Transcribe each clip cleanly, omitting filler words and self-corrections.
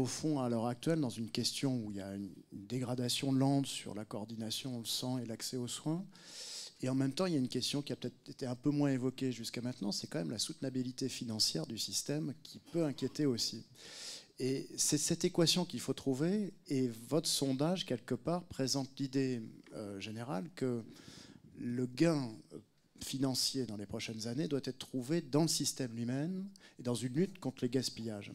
fond, à l'heure actuelle, dans une question où il y a une dégradation lente sur la coordination, le sang et l'accès aux soins. Et en même temps, il y a une question qui a peut-être été un peu moins évoquée jusqu'à maintenant, c'est quand même la soutenabilité financière du système qui peut inquiéter aussi. Et c'est cette équation qu'il faut trouver, et votre sondage, quelque part, présente l'idée générale que le gain financier dans les prochaines années doit être trouvé dans le système lui-même et dans une lutte contre les gaspillages.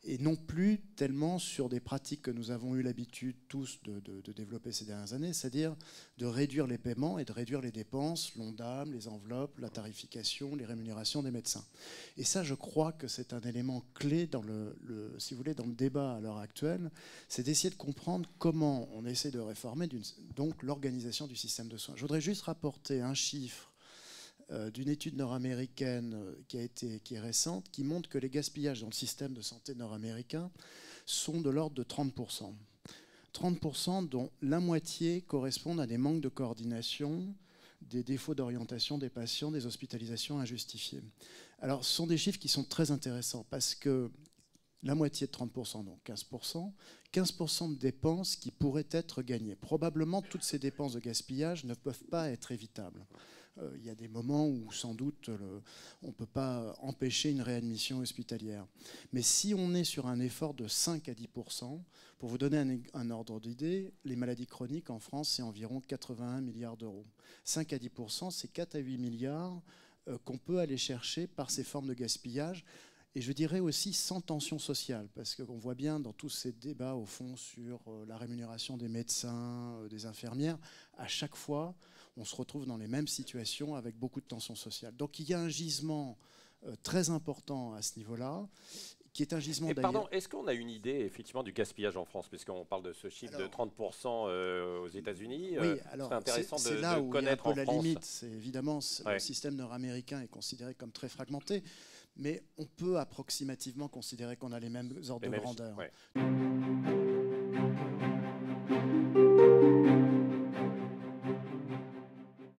Et non plus tellement sur des pratiques que nous avons eu l'habitude tous de développer ces dernières années, c'est-à-dire de réduire les paiements et de réduire les dépenses, l'ONDAM, les enveloppes, la tarification, les rémunérations des médecins. Et ça, je crois que c'est un élément clé dans si vous voulez, dans le débat à l'heure actuelle, c'est d'essayer de comprendre comment on essaie de réformer donc l'organisation du système de soins. Je voudrais juste rapporter un chiffre d'une étude nord-américaine qui est récente, qui montre que les gaspillages dans le système de santé nord-américain sont de l'ordre de 30%. 30% dont la moitié correspondent à des manques de coordination, des défauts d'orientation des patients, des hospitalisations injustifiées. Alors, ce sont des chiffres qui sont très intéressants parce que la moitié de 30%, donc 15% de dépenses qui pourraient être gagnées. Probablement, toutes ces dépenses de gaspillage ne peuvent pas être évitables. Il y a des moments où, sans doute, on ne peut pas empêcher une réadmission hospitalière. Mais si on est sur un effort de 5 à 10%, pour vous donner un ordre d'idée, les maladies chroniques en France, c'est environ 81 milliards d'euros. 5 à 10%, c'est 4 à 8 milliards qu'on peut aller chercher par ces formes de gaspillage. Et je dirais aussi sans tension sociale, parce qu'on voit bien dans tous ces débats, au fond, sur la rémunération des médecins, des infirmières, à chaque fois, on se retrouve dans les mêmes situations avec beaucoup de tension sociale. Donc il y a un gisement très important à ce niveau-là, qui est un gisement d'ailleurs... Pardon, est-ce qu'on a une idée effectivement du gaspillage en France, puisqu'on parle de ce chiffre de 30% aux États-Unis? Oui, alors c'est intéressant c'est de là où connaître il y a un peu en la France. limite. C'est évidemment le système nord-américain est considéré comme très fragmenté, mais on peut approximativement considérer qu'on a les mêmes ordres de grandeur.